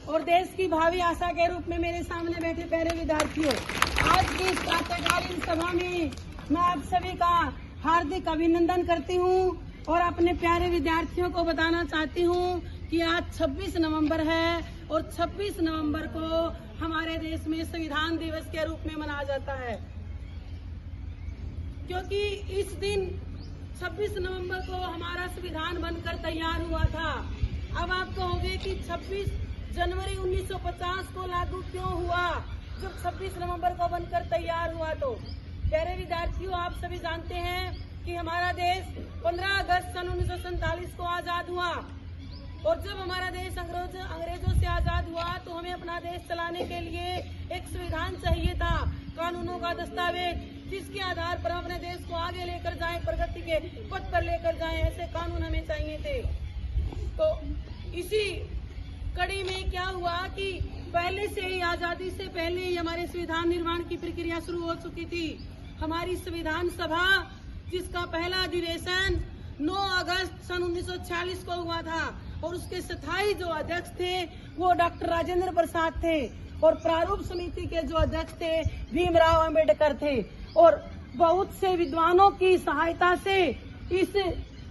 और देश की भावी आशा के रूप में मेरे सामने बैठे प्यारे विद्यार्थियों, आज की इस प्रातःकालीन सभा में मैं आप सभी का हार्दिक अभिनंदन करती हूँ और अपने प्यारे विद्यार्थियों को बताना चाहती हूँ कि आज 26 नवंबर है और 26 नवंबर को हमारे देश में संविधान दिवस के रूप में मनाया जाता है, क्योंकि इस दिन 26 नवंबर को हमारा संविधान बनकर तैयार हुआ था। अब आप कहोगे कि 26 जनवरी 1950 को लागू क्यों हुआ जब 26 नवंबर को बनकर तैयार हुआ। तो प्यारे विद्यार्थियों, आप सभी जानते हैं कि हमारा देश 15 अगस्त सन 1947 को आजाद हुआ और जब हमारा देश अंग्रेजों से आजाद हुआ तो हमें अपना देश चलाने के लिए एक संविधान चाहिए था, कानूनों का दस्तावेज जिसके आधार पर हम अपने देश को आगे लेकर जाएं, प्रगति के पथ पर लेकर जाएं, ऐसे कानून हमें चाहिए थे। तो इसी कड़ी में क्या हुआ कि पहले से ही, आजादी से पहले ही हमारे संविधान निर्माण की प्रक्रिया शुरू हो चुकी थी। हमारी संविधान सभा जिसका पहला अधिवेशन 9 अगस्त सन 1946 को हुआ था और उसके स्थायी जो अध्यक्ष थे वो डॉक्टर राजेंद्र प्रसाद थे और प्रारूप समिति के जो अध्यक्ष थे भीमराव अंबेडकर थे और बहुत से विद्वानों की सहायता से इस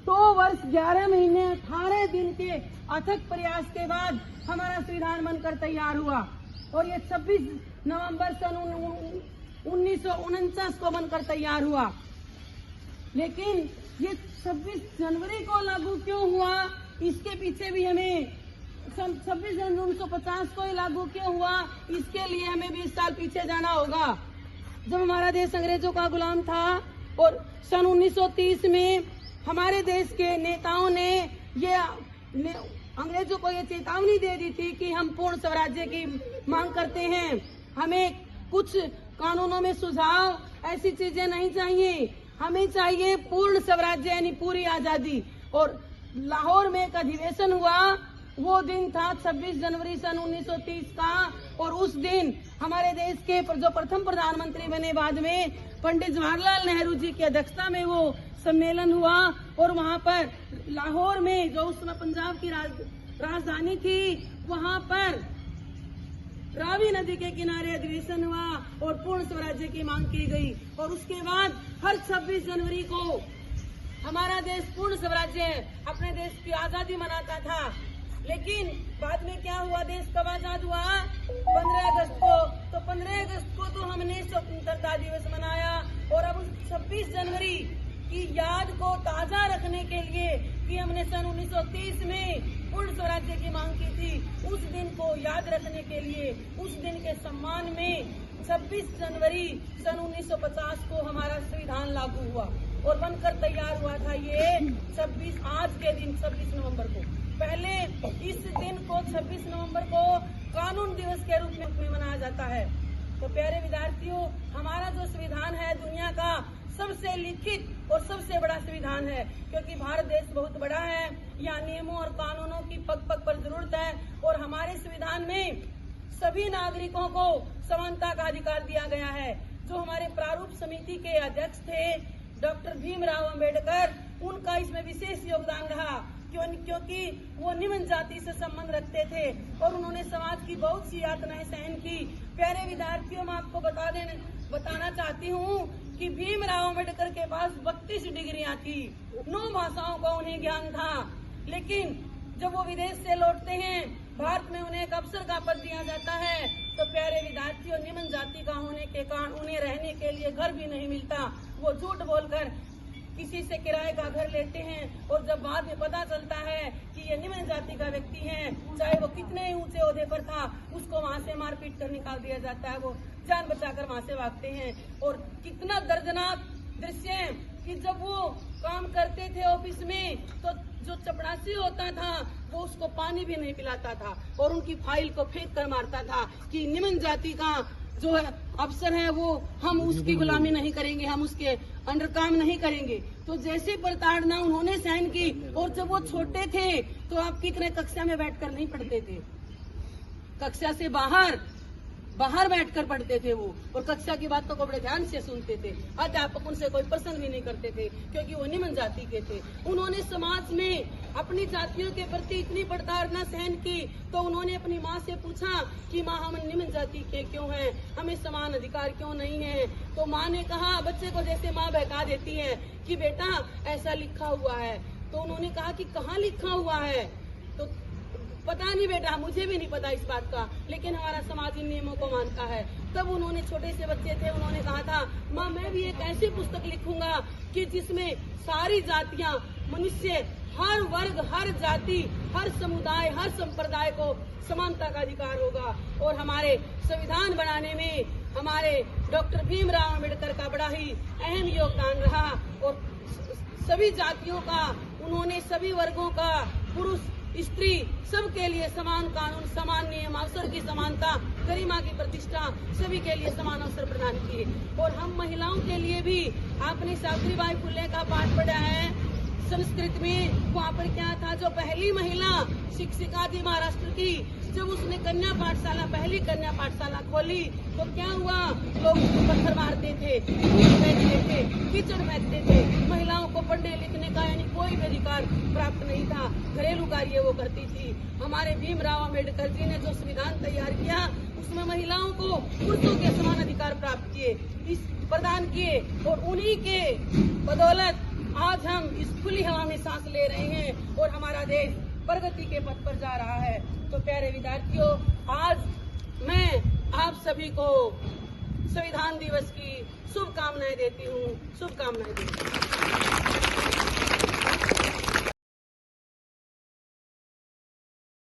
2 वर्ष 11 महीने 18 दिन के अथक प्रयास के बाद हमारा संविधान बनकर तैयार हुआ और ये 26 नवंबर सन 1949 को बनकर तैयार हुआ। लेकिन ये 26 जनवरी को लागू क्यों हुआ, इसके पीछे भी हमें 26 जनवरी 1950 को ही लागू क्यों हुआ, इसके लिए हमें 20 साल पीछे जाना होगा, जब हमारा देश अंग्रेजों का गुलाम था। और सन 1930 में हमारे देश के नेताओं ने अंग्रेजों को ये चेतावनी दे दी थी कि हम पूर्ण स्वराज्य की मांग करते हैं, हमें कुछ कानूनों में सुझाव, ऐसी चीजें नहीं चाहिए, हमें चाहिए पूर्ण स्वराज्य यानी पूरी आजादी। और लाहौर में एक अधिवेशन हुआ, वो दिन था 26 जनवरी सन 1930 का और उस दिन हमारे देश के जो प्रथम प्रधानमंत्री बने बाद में पंडित जवाहरलाल नेहरू जी की अध्यक्षता में वो सम्मेलन हुआ और वहाँ पर लाहौर में जो उस समय पंजाब की राजधानी थी वहाँ पर रावी नदी के किनारे अधिवेशन हुआ और पूर्ण स्वराज्य की मांग की गई और उसके बाद हर 26 जनवरी को हमारा देश पूर्ण स्वराज्य अपने देश की आजादी मनाता था। लेकिन बाद में क्या हुआ, देश कब आजाद हुआ, 15 अगस्त को। तो 15 अगस्त को तो हमने स्वतंत्रता दिवस मनाया और अब 26 जनवरी की याद को ताजा रखने के लिए कि हमने सन 1930 में पूर्ण स्वराज्य की मांग की थी, उस दिन को याद रखने के लिए, उस दिन के सम्मान में 26 जनवरी सन 1950 को हमारा संविधान लागू हुआ और बनकर तैयार हुआ था ये 26 आज के दिन 26 नवंबर को। पहले इस दिन को 26 नवंबर को कानून दिवस के रूप में मनाया जाता है। तो प्यारे विद्यार्थियों, हमारा जो संविधान है दुनिया का सबसे लिखित और सबसे बड़ा संविधान है, क्योंकि भारत देश बहुत बड़ा है, यहाँ नियमों और कानूनों की पग पग पर जरूरत है और हमारे संविधान में सभी नागरिकों को समानता का अधिकार दिया गया है। जो हमारे प्रारूप समिति के अध्यक्ष थे डॉक्टर भीमराव अंबेडकर, उनका इसमें विशेष योगदान रहा, क्योंकि वो निम्न जाति से संबंध रखते थे और उन्होंने समाज की बहुत सी यातनाएं सहन की। प्यारे विद्यार्थियों, मैं आपको बताना चाहती हूँ कि भीमराव अंबेडकर के पास 32 डिग्रियां थी, 9 भाषाओं का उन्हें ज्ञान था, लेकिन जब वो विदेश से लौटते हैं भारत में उन्हें एक अफसर का पद दिया जाता है। तो प्यारे विद्यार्थियों, निम्न जाति का होने के कारण उन्हें रहने के लिए घर भी नहीं मिलता, वो झूठ बोलकर किसी से किराए का घर लेते हैं और जब बाद में पता चलता है कि ये निम्न जाति का व्यक्ति है, चाहे वो कितने ही ऊंचे ओहदे पर था, उसको वहां से मारपीट कर निकाल दिया जाता है, वो जान बचाकर वहां से भागते हैं। और कितना दर्दनाक दृश्य है कि जब वो काम करते थे ऑफिस में तो जो चपरासी होता था वो उसको पानी भी नहीं पिलाता था और उनकी फाइल को फेंक कर मारता था कि निम्न जाति का जो है अफसर है वो हम उसकी गुलामी नहीं करेंगे, हम उसके अंडर काम नहीं करेंगे। तो जैसे प्रताड़ना उन्होंने सहन की और जब वो छोटे थे तो आप कितने कक्षा में बैठकर नहीं पढ़ते थे, कक्षा से बाहर बाहर बैठकर पढ़ते थे वो, और कक्षा की बातों को बड़े ध्यान से सुनते थे। अध्यापक उनसे कोई प्रश्न भी नहीं करते थे क्योंकि वो निम्न जाति के थे। उन्होंने समाज में अपनी जातियों के प्रति इतनी प्रताड़ना सहन की, तो उन्होंने अपनी माँ से पूछा कि माँ, हम निम्न जाति के क्यों हैं, हमें समान अधिकार क्यों नहीं है। तो माँ ने कहा, बच्चे को जैसे माँ बहका देती है कि बेटा ऐसा लिखा हुआ है। तो उन्होंने कहा कि कहाँ लिखा हुआ है? तो पता नहीं बेटा, मुझे भी नहीं पता इस बात का, लेकिन हमारा समाज इन नियमों को मानता है। तब उन्होंने, छोटे से बच्चे थे, उन्होंने कहा था, माँ मैं भी एक ऐसी पुस्तक लिखूंगा कि जिसमें सारी जातियां, मनुष्य, हर वर्ग, हर जाति, हर समुदाय, हर संप्रदाय को समानता का अधिकार होगा। और हमारे संविधान बनाने में हमारे डॉक्टर भीमराव अम्बेडकर का बड़ा ही अहम योगदान रहा, और सभी जातियों का उन्होंने, सभी वर्गों का, पुरुष स्त्री सबके लिए समान कानून, समान नियम, अवसर की समानता, गरिमा की प्रतिष्ठा, सभी के लिए समान अवसर प्रदान किए। और हम महिलाओं के लिए भी, आपने सावित्रीबाई फुले का पाठ पढ़ा है संस्कृत में, वहाँ पर क्या था, जो पहली महिला शिक्षिका थी महाराष्ट्र की, जब उसने कन्या पाठशाला, पहली कन्या पाठशाला खोली, तो क्या हुआ, लोग पत्थर मारते थे, फेंकते थे, कीचड़ फेंकते थे। महिलाओं को पढ़ने लिखने का यानी कोई भी अधिकार प्राप्त नहीं था, घरेलू कार्य वो करती थी। हमारे भीमराव अम्बेडकर जी ने जो संविधान तैयार किया, उसमें महिलाओं को पुरुषों के समान अधिकार प्राप्त किए, प्रदान किए, और उन्हीं के बदौलत आज हम इस खुली हवा में सांस ले रहे हैं और हमारा देश प्रगति के पथ पर जा रहा है। तो प्यारे विद्यार्थियों, आज मैं आप सभी को संविधान दिवस की शुभकामनाएं देती हूँ। शुभकामनाएं देती हूँ।